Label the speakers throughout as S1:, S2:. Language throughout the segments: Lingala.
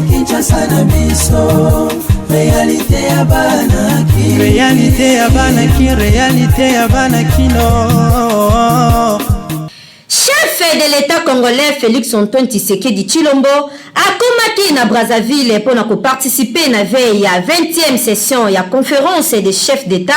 S1: Kinshasa na biso, réalité ya banaki, réalité ya banaki, réalité ya banakino.
S2: Chef de l'État congolais Félix Antoine Tshisekedi Tshilombo akomaki na Brazzaville pour participer na veille ya 20e session ya conférence des chefs d'État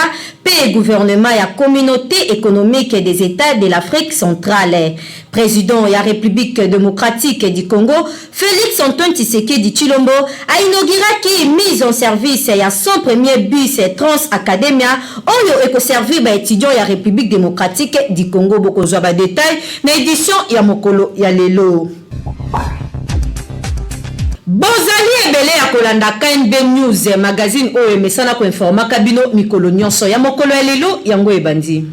S2: et gouvernement ya communauté économique des États de l'Afrique centrale. Président de la République démocratique du Congo, Félix Antoine Tshisekedi Tshilombo a inauguré mise en service ya son premier bus Trans Academia oyo ekoservi ba étudiants ya République démocratique du Congo. Bokozwa ba détail na édition ya mokolo ya lelo. Bozali ebele ya kolanda KNB News magazine oyo emesana ko informa kabino mikolo nyonso ya mokolo ya lelo yango ebandi.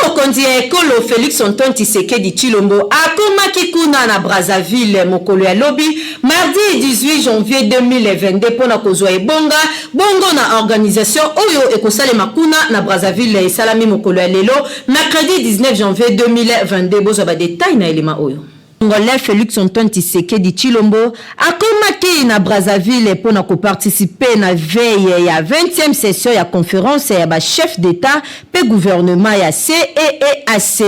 S2: Mokonzi ya ekolo Félix Antoine Tshisekedi Tshilombo akomaki kuna na Brazzaville mokolo ya lobi mardi 18 janvier 2022 pona kozwa ebonga bongo na organisation oyo ekosalema kuna na Brazzaville esalami mokolo ya lelo mercredi 19 janvier 2022 bozwa ba détail na elema oyo. Congolais Félix Antoine Tshisekedi Tshilombo akomaki na Brazzaville pour participer na veille ya 20e session ya conférence ya ba chef d'État pe gouvernement ya CEEAC.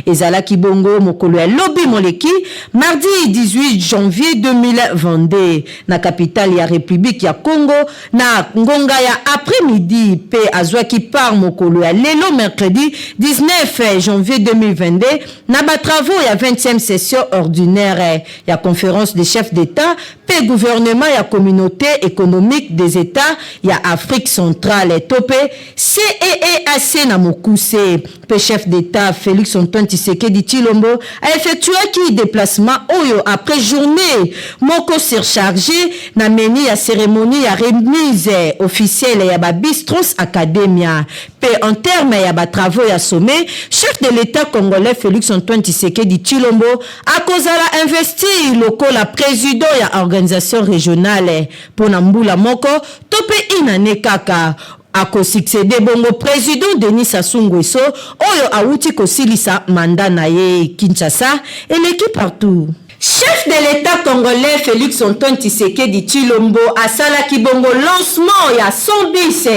S2: Ezalaki bongo mokolo ya lobi moleki mardi 18 janvier 2022 na capitale ya République ya Congo na ngonga ya après-midi pe azwaki par mokolo ya lelo mercredi 19 janvier 2022 na ba travaux ya 20e session ordinaire ya conférence des chefs d'État pe gouvernement ya communauté économique des États ya Afrique centrale topé CEEAC na mokuse pe chef d'État Félix Antoine Tshisekedi Tshilombo a effectué qui déplacement oyo après journée moko surchargé na meni ya cérémonie ya remise officielle ya ba Bistros Academia pe en terme ya ba travaux ya sommet chef de l'État congolais Félix Antoine Tshisekedi Tshilombo a kozala investi lokola président ya organisation régionale pour Nambula moko tope inane kaka ako succédé bongo président Denis Sassou Nguesso oyo awuti kosilisa mandat na ye Kinshasa et l'équipe partout. Chef de l'État congolais Félix Antoine Tshisekedi Tshilombo asalaki bongo lancement ya son bus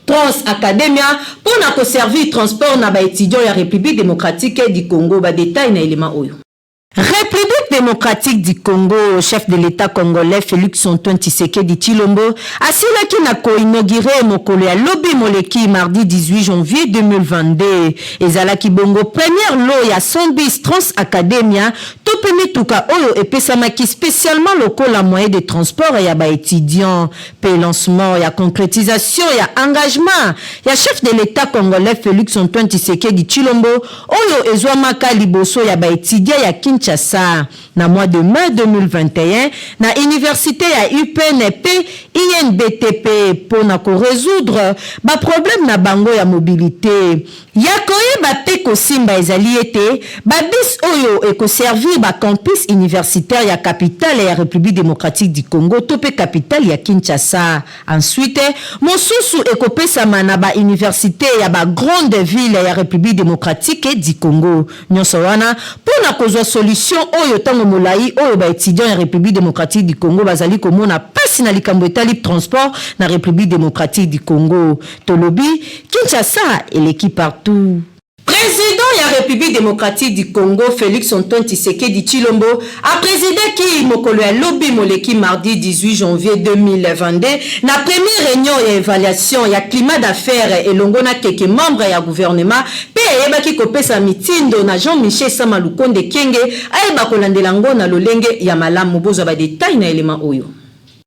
S2: Trans Academia pour na servir transport na ba étudiants ya République démocratique du Congo. Ba détail na élément oyo. République démocratique du Congo, chef de l'État congolais Félix Antoine Tshisekedi Tshilombo asilaki na ko inauguré mokolo ya lobi moleki mardi 18 janvier 2022 ezalaki bongo première lot ya son bus Trans Academia topemi tuka oyo epesamaki spécialement lokola moyen de transport ya ba étudiants pe lancement ya concrétisation ya engagement ya chef de l'État congolais Félix Antoine Tshisekedi Tshilombo oyo ezwamaka liboso ya ba étudiants ya Kinshasa na mois de mai 2021 na université ya UPNP INBTP pour na ko résoudre ba problème na bango ya mobilité yakoye ba pe ko simba ezali ete ba bis oyo eko servir ba campus universitaire ya capitale ya République démocratique du Congo tope capitale ya Kinshasa. Ensuite mosusu eko pesama na ba université ya ba grande ville ya République démocratique du Congo nyonso wana pour na kozwa solution oyo tango molai oyo ba étudiant ya République démocratique du Congo bazali komona pasi na likambo etali transport na République démocratique du Congo tolobi Kinshasa et l'équipe partout. Président de la République démocratique du Congo, Félix Antoine Tshisekedi Tshilombo, a présidé qui mokolo ya lobi moleki mardi 18 janvier 2022 na première réunion et évaluation ya climat d'affaires et longona keke membre ya gouvernement pe yebaki kopesa mitindo na Jean-Michel Samalukonde Kenge ayeba kolandela ngo na lolenge ya malamu bozo ba détail na élément oyo.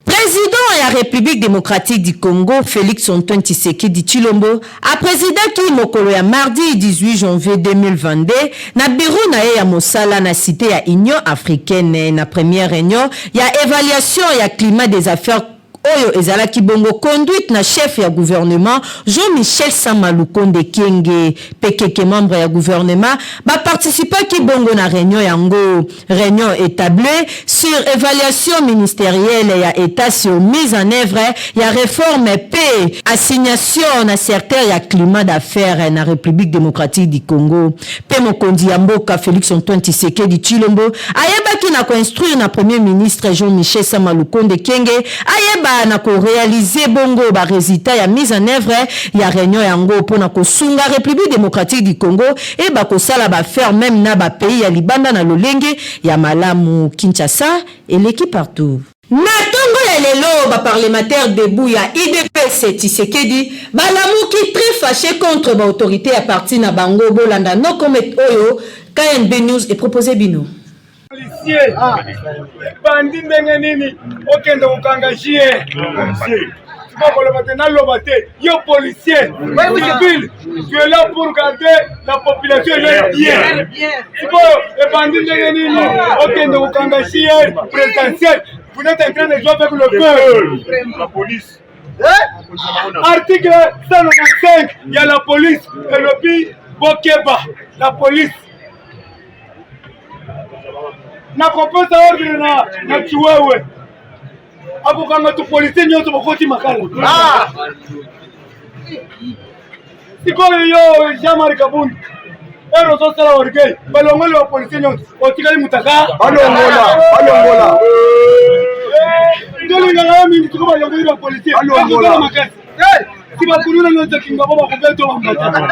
S2: Président de la République démocratique du Congo, Félix Antoine Tshisekedi Tshilombo, a présidé qui mokolo ya mardi 18 janvier 2022 na bureau na ya Mosala na cité ya Union africaine na première réunion ya évaluation ya climat des affaires oyo ezalaki bongo conduite na chef ya gouvernement Jean-Michel Samalukonde Kenge pekeke membre ya gouvernement participaki bongo na réunion yango réunion établie sur évaluation ministérielle ya état sur mise en œuvre ya réforme paix assignation na secteur ya climat d'affaires na République démocratique du Congo pe mokondi ya mboka Félix Antoine Tshisekedi Tshilombo ayebaki na construire na premier ministre Jean-Michel Samalukonde Kenge ayeba na ko réaliser bongo ba résultat ya mise en œuvre ya réunion yango pona ko sunga République démocratique du Congo et ba ko sala ba faire même na ba pays ya libanda na lolenge ya malamu Kinshasa et l'équipe partout. Na tongo ya lelo ba parlementaire debout ya IDPS Tshisekedi balamuki très fâché contre ba autorité à parti na bango bolanda no commet oyo KNB News et proposé bino.
S3: Policier bandi ndenge nini okende kokangashie yo policier, tu es là pour garder la population bien. Vous êtes en train de jouer avec le feu. La police. Article 195, il y a la police. Et le pays, Bokeba, la police. Na komposa ordre na chiwewe. Hapo kama tu polisi nyoto bokoti makala. Siko yo Jean-Marie Kabundi. Ero sosala orgei. Balongole wa polisi nyoto. Otikali mutaka. Balongola. Ndoli ngala mimi tuko balongole wa polisi. Balongola makasi. Si bakuluna nyoto kinga baba kubeto bambata.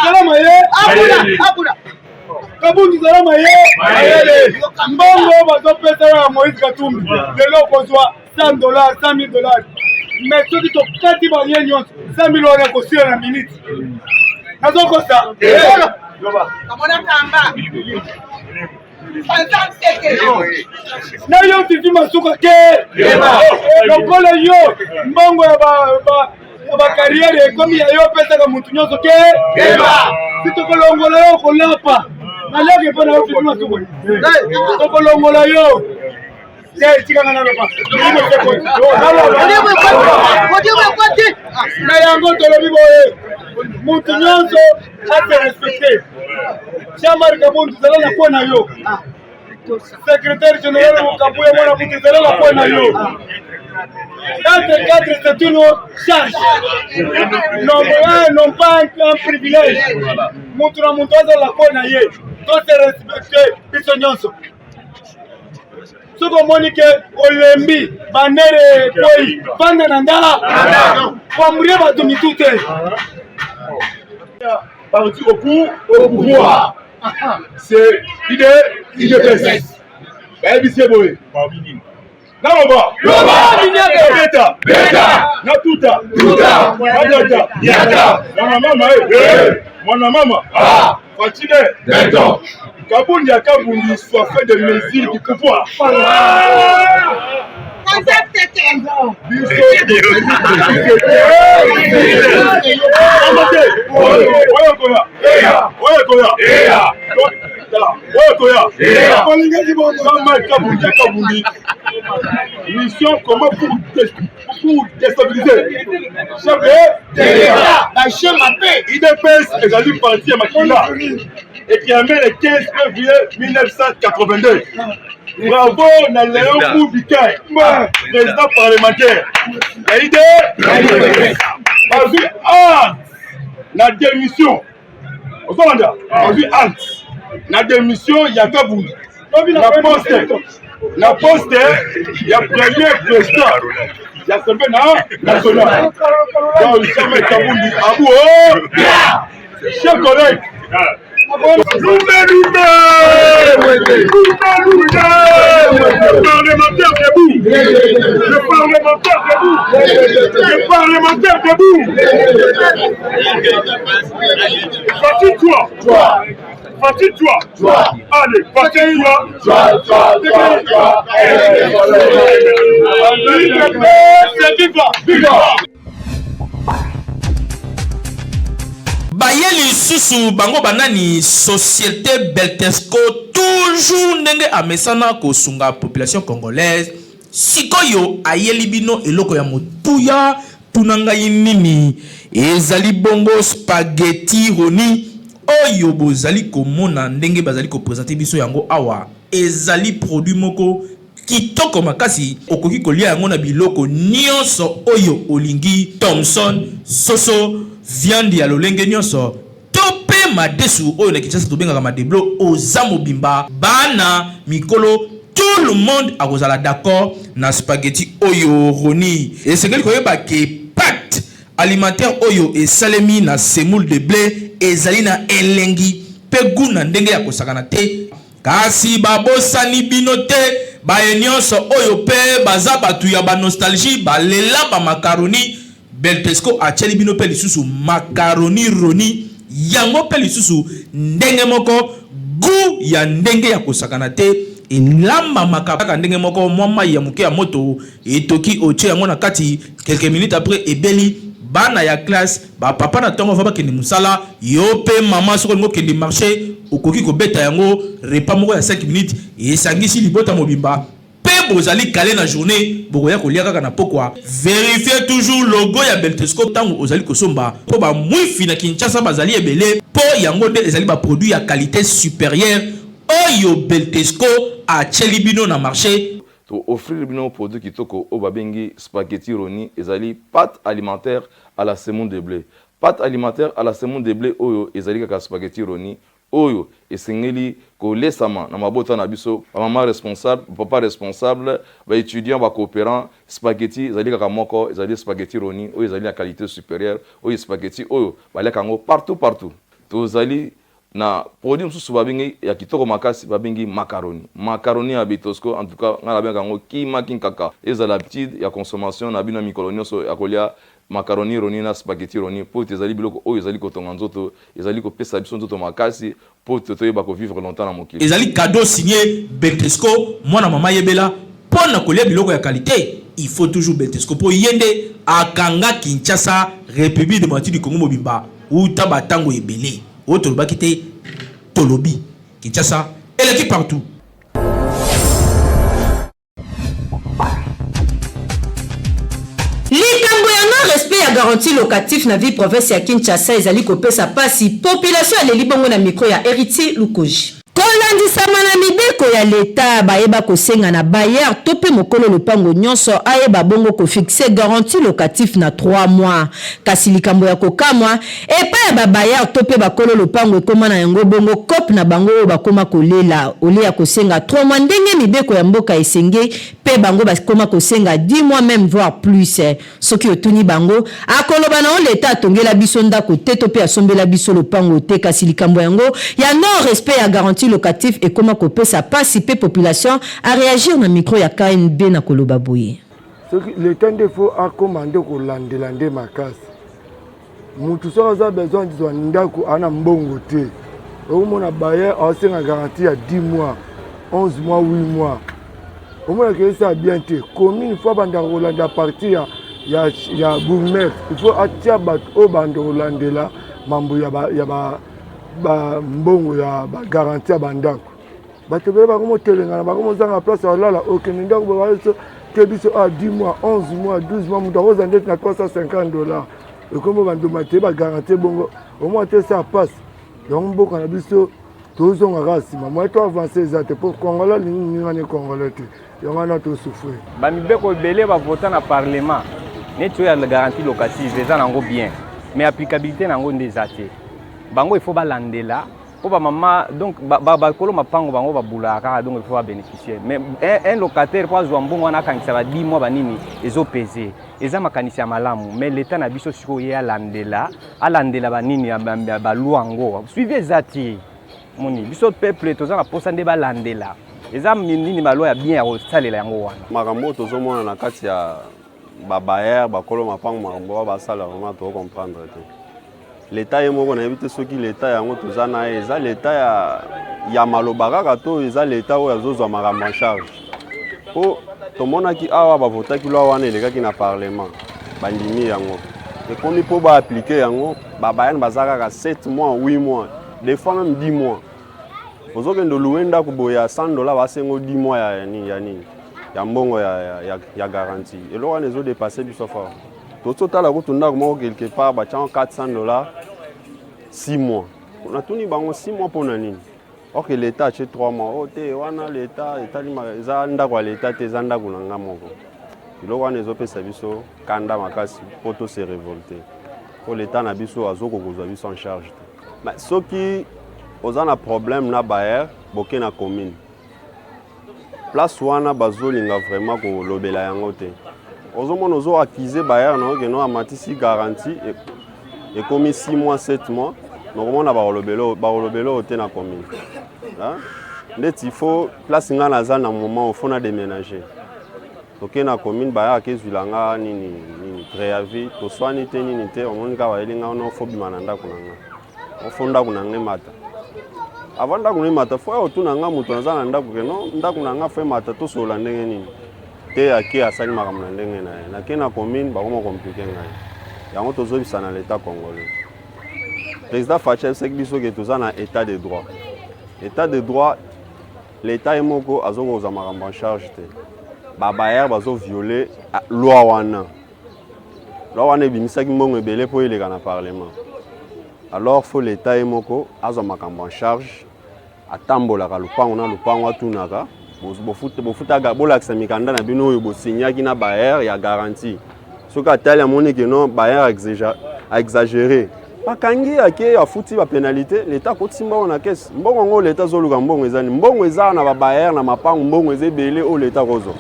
S3: Salama ye. Abula. Kabundi salama ye. Mbongo bazo pesa ya Moïse Katumbi. Lelo kozwa $100, $100,000. Mais ceux qui sont kati ba yenyo 100,000 € ko sira na minute. Nazo kosa. Kamona kamba. Na yo titi masuka ke. Lokola yo mbongo ya ba carrière komi ya yo pesa ka muntu nyoso ke. Sitokolongola yo kolapa. Naleke pana yo titi masuka. Sitokolongola yo. Na yango tolobi boye mutu nyonso ate respecté. Jean-Marie Kabundi zala na kwa na yo. Secrétaire général Mukabuya mwana mutu zala na kwa na yo. Entre quatre c'est une charge. Non pas un privilège. Mutu na mutu zala na kwa na ye. Tout se respecté biso nyonso. Soko monike olembi banere koi banda nanda kwa mreba tumitute
S4: parti au pouvoir c'est IDPS c'est boy Naoba beta na tuta yata mwana mama Fatine Beto Kabundi a Kabundi soit fait des mesures du pouvoir. Mission comment pour déstabiliser. La chaîne m'appelle. IDPS est allé partir à Makila et qui a mis le 15 février 1982. Bravo Naléon Koubika, président parlementaire. La idée, la démission. La démission, il y a Kabouni. La poste, il y a premier président. Il y a Sembé national. Donc, Jean-Marie Kabundi, Abou, chers collègues. Le parlementaire debout. Fatigue-toi. Allez,
S5: Bayeli susu bango banani société Beltesco toujours ndenge amesana ko sunga population congolaise sikoyo ayeli bino eloko ya motuya tunanga nini ezali bongo spaghetti roni oyo bozali komona ndenge bazali ko présenter biso yango awa ezali produit moko kitoko makasi okoki kolia yango na biloko nyonso oyo olingi Thomson soso viande ya lolenge nyonso tope madesu oyo na Kinshasa tobengaka madeblo oza mobimba bana mikolo tout le monde akozala d'accord na spaghetti oyo roni esengeli koyeba ke pâte alimentaire oyo esalemi na semoule de blé ezali na elengi pe guna ndenge ya kosakana te kasi babosani bino te baye nyonso oyo pe baza batu ya ba nostalgie balela ba macaroni Beltesco acheli bino pe lisusu macaroni roni yango pe lisusu ndenge moko gu ya ndenge ya kosakana te elamba makaka ndenge moko mwa ya muke ya moto etoki oche yango na kati quelques minutes après ebeli bana ya classe ba papa na tongo va kende musala yo pe mama soko ngo kende marché okoki ko beta yango repas moko ya 5 minutes esangisi libota mobimba pe bozali calé na journée bokoya ko lia kaka na pokwa vérifiez toujours logo ya Beltesco tango ozali kosomba po ba mwifi na Kinshasa bazali ebele po yango de ezali ba produit ya qualité supérieure oyo Beltesco a chelibino na marché
S6: to offrir bino produit kitoko o babengi spaghetti roni ezali pâte alimentaire à la semoule de blé. Pâte alimentaire à la semoule de blé oyo ezali kaka spaghetti roni oyo esengeli ko lesama na mabota na biso maman responsable papa responsable ba étudiant ba coopérant spaghetti ezali kaka moko ezali spaghetti roni oyo ezali la qualité supérieure oyo spaghetti oyo baleka ngo partout to zali na produit mususu babengi ya kitoko makasi babengi macaroni ya Beltesco en tout cas ngala benga ngo kima kinkaka ezala l'habitude ya consommation na bino mikolo nyonso ya kolia macaroni roni na spaghetti roni po ezali biloko oyo ezali kotonga nzoto ezali kopesa biso nzoto makasi po toyeba ko vivre longtemps na mokili
S5: ezali cadeau signé Beltesco mwana mama yebela pona kolia biloko ya qualité il faut toujours Beltesco po yende akanga Kinshasa République démocratique du Congo mobimba uta batango ebele autre bakité Tolobi Kinshasa et l'équipe partout.
S2: Likambo ya non respect ya garantie locatif na vie province ya Kinshasa ezali kopesa pasi population ya libongo na micro ya Héritier Lukoji. Kolandisama na mibeko ya leta bayeba kosenga na bayer tope mokolo lopango nyonso ayeba bongo ko fixer garantie locatif na 3 mois kasi likambo ya kokamwa epa ya bayer tope bakolo lopango ekoma na yango bongo cop na bango bakoma kolela ole ya kosenga 3 mois ndenge mibeko ya mboka esenge pe bango bakoma kosenga 10 mois même voire plus soki otuni bango akoloba na leta atongela biso ndako te tope asombela biso lopango te kasi likambo yango ya non respect ya garantie locatif et comment couper sa participer population à réagir na micro ya KNB na koloba boye.
S3: Le temps de faut à commander ko landé makasi. Mutu so a besoin de ndako ana mbongo te. Au mona bayer a une garantie à 10 mois, 11 mois, 8 mois. Au moins que ça bien te. Commune fois banda Rolanda à partir ya gourmet. Il faut atia bat au banda Rolanda là mambo ya ba mbongo ya ba garantie ya bandako bato bele bakomo telenga bakomo zanga place alala okende ndako ba te biso a 10 mois 11 mois 12 mois muta roza ndete na $350 ekomo bandoma te ba garantie bongo au moins te ça passe donc mboka na biso tozonga kasi mama to avancer zate pour Congolais ni ngane Congolais te yongana to souffrir
S7: ba mibeko belé ba voter na parlement neto ya garantie locative eza nango bien mais applicabilité nango ndezate bango il faut balandela pour ba maman donc ba kolo mapango bango ba bulaka donc il faut bénéficier mais un locataire pour zo mbongo na kangisa ba 10 mois banini ezo peser eza makanisi ya malamu mais l'état na biso siko ya alandela banini ba luango suivez zati moni biso peuple toza na posa nde balandela eza nini malo ya bien ya salela yango wana
S8: makambo tozo mona na kati ya ba bayer ba kolo mapango makambo ba sala vraiment to comprendre te l'État est moko na éviter ceux qui l'État yango tozana eza l'État ya malobaka kato eza l'État oyo azozwa makambo en charge po tomonaki awa bavotaki lwa wana elekaki na parlement bandimi yango ekomi po baapplike yango babayani baza kaka 7 mois 8 mois des fois même 10 mois ozokende oluwe ndako boye ya $100 basengo 10 mois ya nini ya mbongo ya garantie eloko wana ezodepase biso fort tozotala kotunda moko quelque part batiango $400 6 mois natuni bango 6 mois mpona nini or que l'état atie 3 mois o te wana l'état eza ndako ya l'état te eza ndako na nga moko eloko wana ezopesa biso kanda makasi mpo tose révolte po l'état na biso azokokozwa biso en charge te soki oza na problème na bayer boke na commune place wana bazolinga vraiment kolobela yango te ozomona ozoakize bayer na okeno amatisi garantie ekomi 6 mois 7 mois nokomona bakolobela te na commune ndeti faut place nga naza na moment ofo na déménager toke na commune bayaka ezwilanga nini préavis toswani te nini te omoni kaka bayelinga wana ofobima na ndako na nga ofo ndako na nga emata avant ndako na emata fo otuna nga moto naza na ndako keno ndako na nga fo emata tosolola ndenge nini te ake asali makambo na ndenge na ye nake na commune bakoma komplike ngai yango tozobisa na l'état congolais président Facha seki biso ke toza na état de droit état de droit l'état ye moko azokozwa makambo en charge te babayer bazoviole loi wana ebimisaki mbongo ebele mpo eleka na parlement alors faut l'état ye moko azwa makambo en charge atambolaka lupango na lupango atunaka bofutaka bolakisa mikanda na bino oyo bosinyaki na bayer ya garantie soki atali amoni keno bayer aexagéré bakangi ake afuti bapénalité l'état akotisi mbongo na kese mbongo yango l'état azoluka mbongo ezani mbongo eza na babayer na mapango mbongo eza ebele oyo l'état kozwa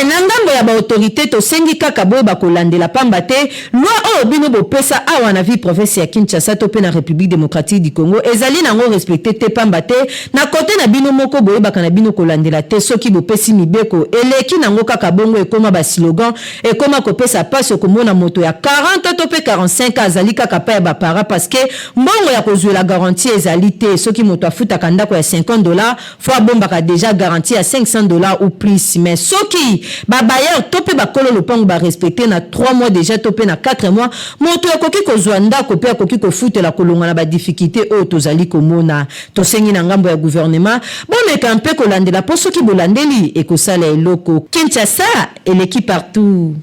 S2: na ngambo ya baautorité tosengi kaka boye bakolandela pamba te loi oyo bino bopesa awa na vie province ya Kinshasa to pe na République démocratique du Congo ezali nango respecté te pamba te na kote na bino moko boyebaka na bino kolandela te soki bopesi mibeko eleki nango kaka bongo ekoma baslogan ekoma kopesa pasi okomona moto ya 40 to pe 45 azali kaka pa ya bapara parce que mbongo ya kozwela garantie ezali te soki moto afutaka ndako ya $50 fo abombaka déjà garantie ya $500 ou plus mais soki babayer topé bakolo lopango ba respecter na 3 mois déjà topé na 4 mois moto ekoki kozwa ndako pe ekoki kofutela kolonga na ba difficulté oyo tozali komona tosengi na ngambo ya gouvernement bomeka mpe kolandela po soki bolandeli ekosala eloko Kinshasa eleki partout.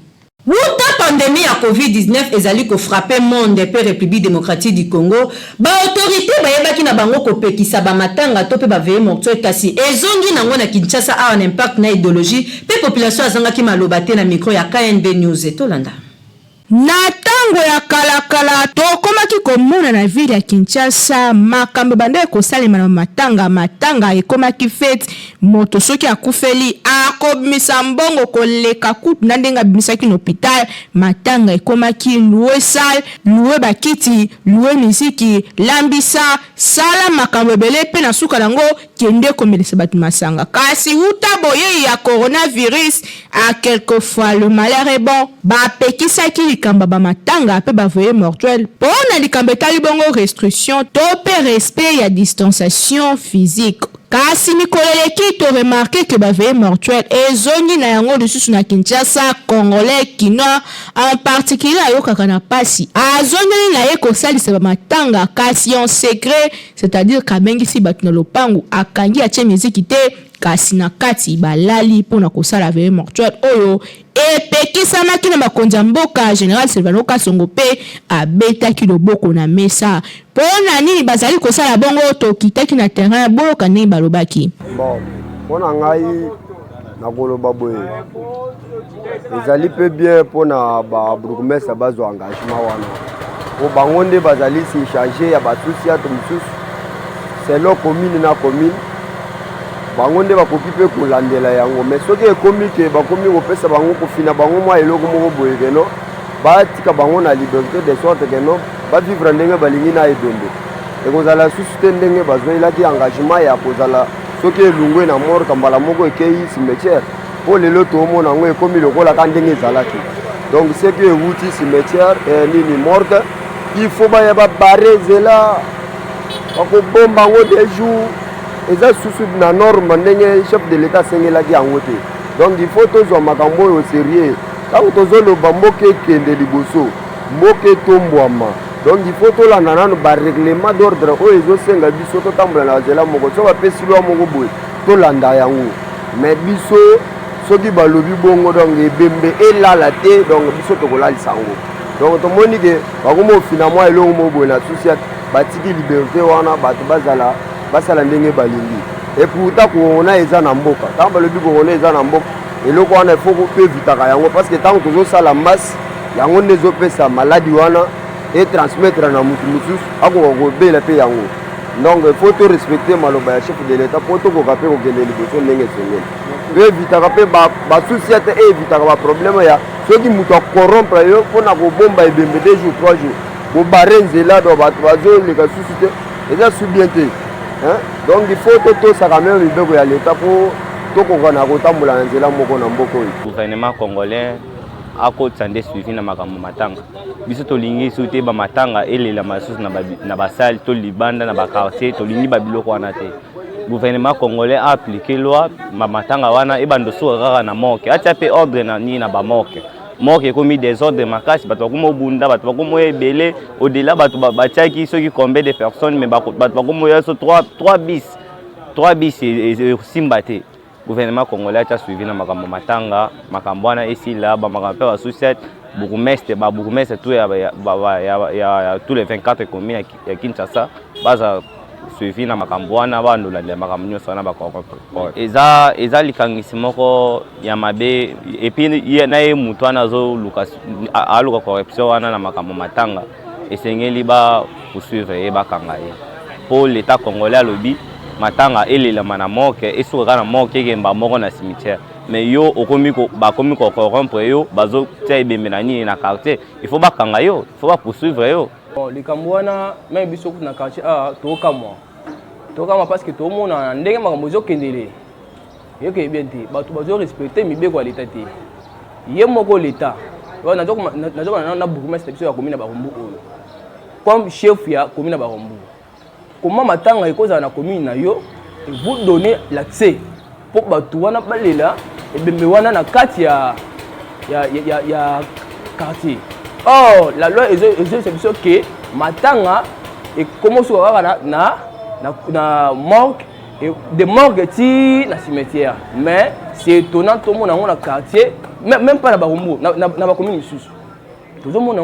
S2: Wuta pandémie ya COVID-19 ezali ko frapper monde pe République démocratique du Congo ba autorité bayebaki na bango kopekisa ba matanga to pe ba veye mortuaire kasi ezongi nango na Kinshasa a un impact na idéologie pe population azanga ki maloba te na micro ya KNB News etolanda.
S9: Na tango ya kalakala tokomaki komona na ville ya Kinshasa makambo bande kosalema na matanga ekomaki fete moto soki akufeli akobimisa mbongo koleka kutu na ndenga bimisaki na hôpital matanga ekomaki louer salle louer bakiti louer miziki lambisa sala makambo ebele pe na suka nango kende komelisa bato masanga kasi uta boye ya coronavirus a quelquefois le malheur est bon bapekisaki likamba ba matanga pe bavoye mortuel pona likambo etali bongo restriction to pe respect ya distanciation physique kasi mikoleleki to remarqué que bavoye mortuel ezongi na yango lisusu na Kinshasa congolais kinois en particulier ayokaka na pasi azongeli na ye kosalisa ba matanga kasi en secret c'est-à-dire kabengisi bato na lopangu akangi atie miziki te kasi na kati balali pona kosala veye mortuaire oyo epekisamaki na bakonzi ya mboka général Silvano Kasongo pe abetaki loboko na mesa pona nini bazali kosala bongo tokitaki na terrain boloka nini balobaki
S10: bon pona ngai nakoloba boye ezali pe bien pona ba bourgmestre bazwa engagement wana o bango nde bazali si charger ya batusi ato misusu selo commune na commune bango nde bakoki pe kolandela yango mais soki ekomi ke bakomi kopesa bango kofina bango mwa eloko moko boye keno batika bango na liberté de sorte keno bavivre ndenge balingi na ebembe ekozala susu te ndenge bazwelaki engagement ya kozala soki elungwe na mort kambala moko ekei cimetière po lelo toomona yango ekomi lokola ka ndenge ezalaki donc soki ewuti cimetière nini morte il faut baya babare zela bakobomba yango des jours eza susu na norme ndenge chef de l'état asengelaki yango te donc il faut tozwa makambo oyo sérieux ntango tozoloba mboka ekende liboso mboka etombwama donc il faut tolanda nano barèglement d'ordre oyo ezosenga biso totambola na nzela moko so bapesi lwa moko boye tolanda yango mais biso soki balobi bongo donc ebembe elala te donc biso tokolalisa yango donc tomoni ke bakoma finalement elongo moboye na susi batiki liberté wana bato basala ndenge balingi et pourtant corona eza na mboka tant balobi corona eza na mboka eloko wana il faut ko evitaka yango parce que tant tozosala masse yango nde ezopesa maladi wana et transmettre na mutu mosusu akoka kobela mpe yango donc il faut respecter maloba ya chef de l'état po tokoka mpe kokende liboso ndenge esengeli mpe evitaka mpe basusi ate evitaka baproblème ya soki moto akorrompre yo mpona kobomba ebembe 2 jours 3 jours kobare nzela do bato bazoleka susi te eza su bien te donc il faut totosaka meme mibeko ya l'état mpo tokoka na kotambola na nzela moko na mboka oyo.
S7: Gouvernement congolais akotisa nde suivi na makambo matanga biso tolingi su te bamatanga elela masusu na basali to libanda na bakartier tolingi babiloko wana te. Gouvernement congolais a appliqué loi matanga wana ebandosuka kaka na moke atia mpe ordre na nini na bamoke moke ekomi désordre makasi bato bakoma obunda bato bakoma ebele au-delà bato batiaki soki combien de personnes mais bato bakoma oya so 3 bis esimba te. Gouvernement congolais a suivi na makambo matanga makambo wana esila bamakambo mpe basusiate bourgmestre tout ya tous les 24 communes ya Kinshasa baza suivi na makambo wana bandolanda makambo nyonso wana bakorrompre eza likangisi moko ya mabe epuis na ye mutu wana aluka corruption wana na makambo matanga esengeli poursuivre ye bakanga ye mpo l'état congolais alobi matanga elelama na moke esuka na moke ekemba moko na cimetière mais yo bakomi kokorrompre yo bazotia ebembe na nini na quartier il faut bakanga yo il faut bapoursuivre yo.
S11: likambo wana me biso na quartier tokamwa parce que tomona ndenge makambo ezokendele yoke bien te bato bazorespecte mibeko ya leta te ye moko leta nazokona na bourgmestre biso ya komine na barombu oyo comme chef ya komine na barombu comment matanga ekozala na commune na yo et vous donner l'accès pour bato wana balela ebembe wana na kati ya quartier. Or la loi c'est biso que matanga et comment so kaka na morgue et de morgue ti na cimetière mais c'est étonnant tout le monde dans quartier même pas na barombo na commune misusu tout le monde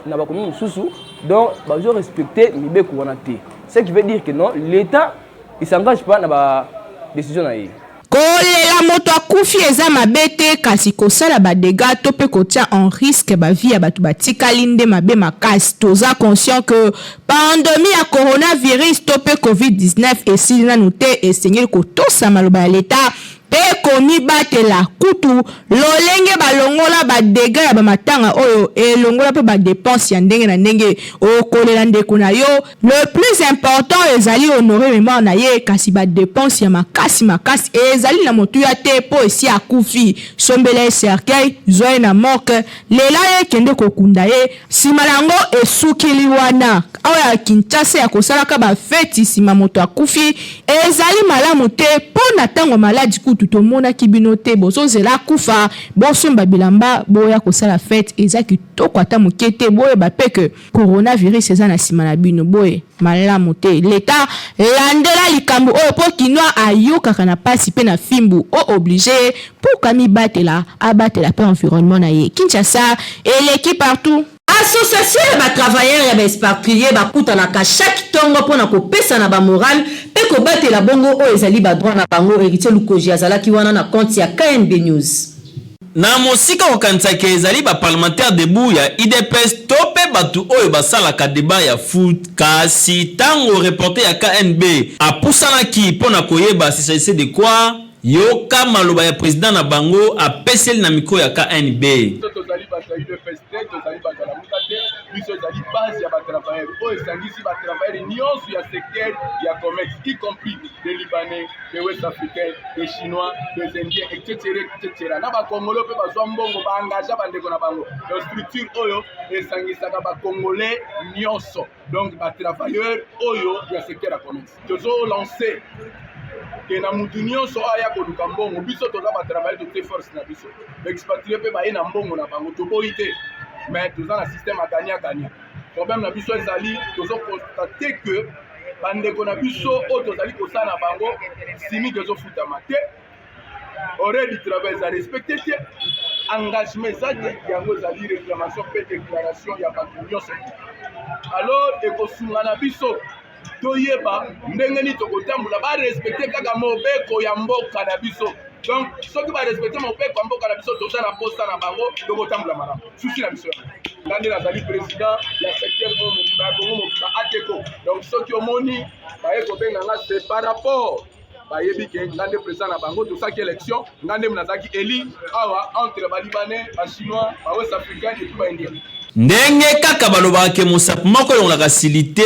S11: na ba commune misusu donc bazo respecter mibeko wana te ce qui veut dire que non l'état il s'engage pas na ba décision na ye
S9: kolela moto akufi eza mabe te kasi kosala badega to mpe kotia en risque bavie ya bato batikali nde mabe makasi toza conscient que pandémie ya coronavirus to mpe covid-19 esili nanu te esengeli kotosa maloba ya leta mpe komibatela kutu lolenge balongola badega ya bamatanga oyo elongola mpe badepense ya ndenge na ndenge okolela ndeko na yo le plus important ezali honore mémoire na ye kasi badepense ya makasi ezali na motuya te mpo esi akufi sombela ye cercueil zwa ye na morke lela ye kende kokunda ye nsima nango esukili wana awa ya Kinshasa ya kosalaka bafeti nsima moto akufi ezali malamu te mpo na ntango maladi kutu tomonaki bino te bozozela akufa bosomba bilamba boya kosala fete eza kitoko ata moke te boyeba mpe ke coronavirus eza na nsima na bino boye malamu te leta landela likambo oyo mpo kinwa ayokaka na pasi mpe na fimbu o oblige mpo kamibatela abatela mpe environnement na ye Kinshasa eleki partout.
S2: Association ya batravailleur ya baesparpiller bakutanaka chaque tongo mpona kopesa na bamoral mpe kobatela bongo oyo ezali badroit na bango. Héritier Lukoji azalaki wana na compte ya KNB News.
S5: Na mosika okanisaki ezali baparlementaire debu ya IDPS to mpe bato oyo basalaka deba ya foot kasi ntango reporter ya KNB apusanaki mpona koyeba s'agissait de quoi yoka maloba ya président na bango apeseli na mikro ya KNB.
S4: biso ezali base ya batravailleur oyo esangisi batravailleur nyonso ya secteur ya commerce y compris des libanais, des west africains, des chinois, des indiens etc. na bakongolais mpe bazwa mbongo baengage bandeko na bango donc structure oyo esangisaka bakongolais nyonso donc batravailleur oyo ya secteur ya commerce tozolance ke na mutu nyonso aya koluka mbongo biso toza batravailleur tote force na biso baexpatrie mpe baye na mbongo na bango toboyi te mais toza na système ya gagna-gagna. Problème na biso ezali tozokonstate que bandeko na biso oyo tozali kosala na bango simiki ezofutama te horaire du travail eza respecté te, engagement eza te, yango ezali réclamation mpe déclaration ya bato nyonso. Alors ekosunga na biso toyeba ndenge nini tokotambola barespecte kaka mobeko ya mboka na biso. Donc soki barespecte mobeko ya mboka na biso toza na posta na bango tokotambola malamu susi na biso. Ngande nazali président ya secteur ya Congo mobimba ATECO. Donc soki omoni baye kobenga nga c'est par rapport bayebi ke ngande président na bango tosaki élection ngande munazaki eli awa entre balibanais bachinois bawest africain et puis baindien.
S5: Ndenge kaka balobaka ke mosapu moko elongolaka silite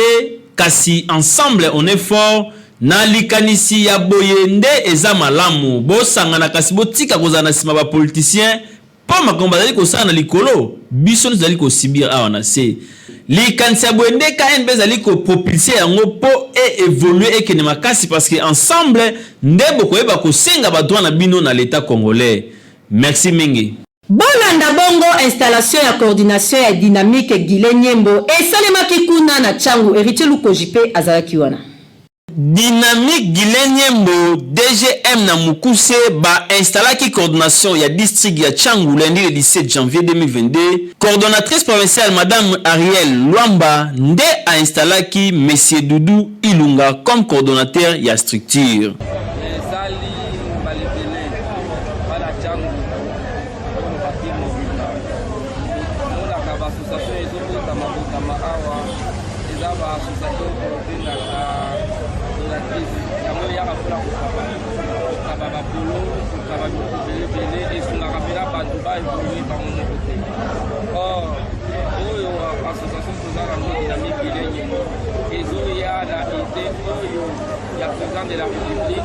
S5: kasi ensemble on est fort na likanisi ya boye nde eza malamu bosangana kasi botika kozala na nsima bapoliticien mpo makambo bazali kosala na likolo biso tozali kosibir awa na se likanisi ya boye nde KNB ezali kopropulse yango mpo évolue ekende makasi parce que ensemble nde bokoyeba kosenga badroit na bino na l'état congolais. Merci mingi.
S2: Bolanda bongo installation ya coordination ya dynamique Guilé Nyembo esalemaki kuna na Tchangu Héritier Lukojipe azalaki wana.
S5: Dynamique Guilé Nyembo DGM na Mukuse ba installaki coordination ya district ya Tchangu lundi le 17 janvier 2022. Coordonnatrice provinciale Madame Ariel Luamba nde a installaki Monsieur Doudou Ilunga comme coordonnateur ya structure.
S12: De la République,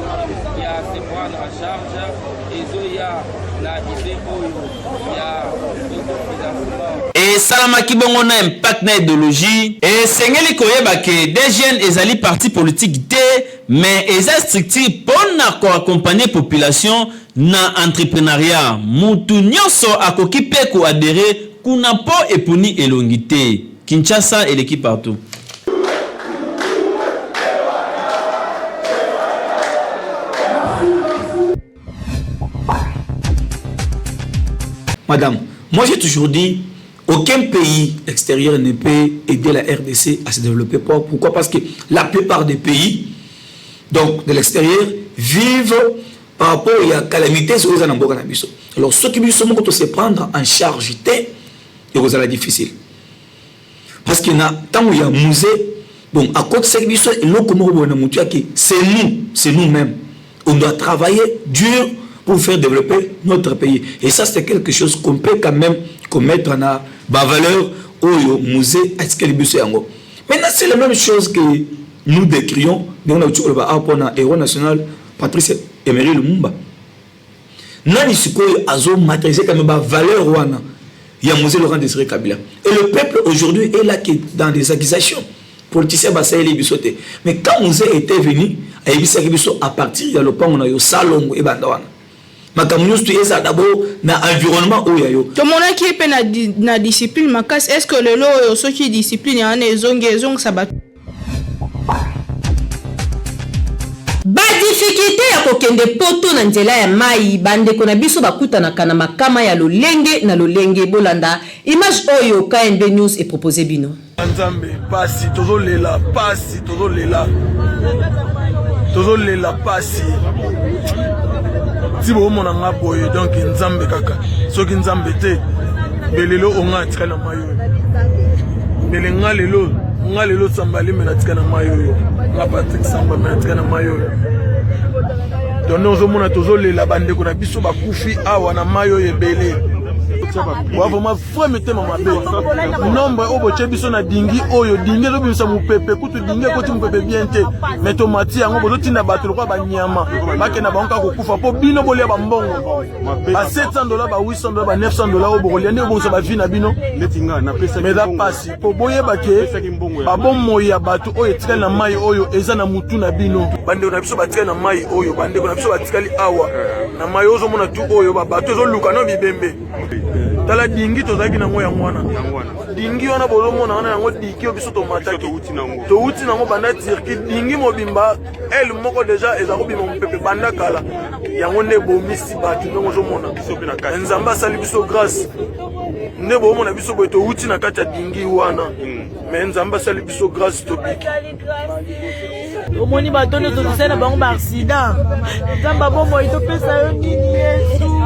S12: il y a ses prendre en charge, et il y a la idée il y a
S5: et salamaki bongo na impact na idéologie et sengeli koyeba ke des jeunes ezali parti politique te mais eza structure pona ko accompagner population na entrepreneuriat mutu nyonso akoki pe ko adhérer kuna po eponi elongi te. Kinshasa et l'équipe partout.
S13: Madame, moi j'ai toujours dit, aucun pays extérieur ne peut aider la RDC à se développer. Pourquoi? Parce que la plupart des pays donc, de l'extérieur vivent par rapport à la calamité sur les anamboka na biso. Alors ceux qui sont quand on se prendre en charge, c'est difficile. Parce que tant qu'il y a un musée, bon, à côté de ce qui c'est nous-mêmes. On doit travailler dur pour faire développer notre pays. Et ça, c'est quelque chose qu'on peut quand même commettre en la valeur au musée. Maintenant, c'est la même chose que nous décrions dans le héros national Patrice Emery Lumumba. Nani sikoyo azo maîtriser quand même la valeur wana ya musée Laurent Désiré Kabila. Et le peuple aujourd'hui est là qui dans des accusations. Politiciens basaïli bisoté. Mais quand musée était venu, à partir de l'opang on a eu salon et bandawana. Makamunus tu es d'abord na environnement où yayo.
S9: Tout le monde qui est na discipline makas est-ce que le lot ceux qui discipline en ezong ça bat.
S2: Ba difficulté ya kokende poto na nzela ya mai bande kona biso bakuta na kana makama ya lolenge na lolenge bolanda image oyo KNB News est proposé bino.
S3: Nzambe pasi tozolela pasi tozolela pasi si bo mona nga boye donc nzambe kaka soki nzambe te belelo onga tika na mayo belenga lelo sambali mena tika na mayo nga Patrick Samba mena tika na mayo donc nous omona tozolela bande ko na biso bakufi awa na mayo ebele wa vraiment vraiment tema mabe nombre obo chebiso na dingi oyo dingi lo bimisa mupepe kutu dingi koti mupepe bien te mais tomati yango bozo tinda bato lokwa banyama bakena banka kokufa po bino bolia ba mbongo ba $700 ba $800 ba $900 obo koliande obo so ba vie na bino letinga na pesa mais la pasi po boye bake ba bommo ya bato oyo etika na mai oyo eza na mutu na bino bande na biso batika na mai oyo bande na biso batikali awa na mai ozo mona tu oyo ba bato zo luka no bibembe tala dingi tozalaki nango yango wana dingi wana bozomona wana yango diki oyo biso tomataki touti nango banda tirki dingi mobimba ele moko deja eza kobima mopepe banda kala yango nde bomisi bato ndenge ozomona nzambe asali biso grâce nde bomona biso boye touti na kati ya dingi wana me nzambe asali biso grâce tobiki
S1: omoni bato nde tozosala na bango baaksida nzambe abomoi topesa yo nini yesu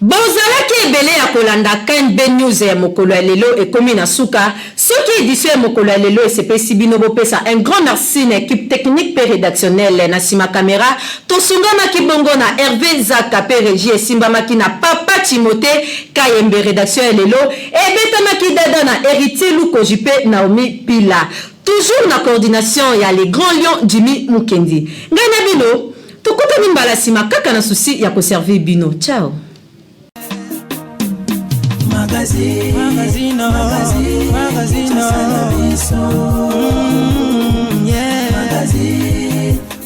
S2: bozalaki ebele ya kolanda KNB News ya mokolo ya lelo ekomi na suka soki édition ya mokolo ya lelo esepesi bino bopesa un grand merci na équipe technique pe rédactionnelle na sima caméra tosungamaki bongo na Hervé Zaka pe régie esimbamaki na Papa Timothée Kayembe rédaction ya lelo ebetamaki dada na Héritier Lukoji pe Naomi Pila toujours na coordination ya les grands lions Jimmy Mukendi ngana bino tokutani mbala sima kaka na souci ya koservir bino ciao
S1: Magazino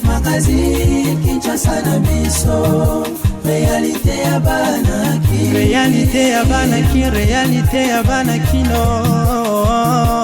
S1: Magazine Kinshasa na biso Réalité ya bana ki Réalité ya bana kino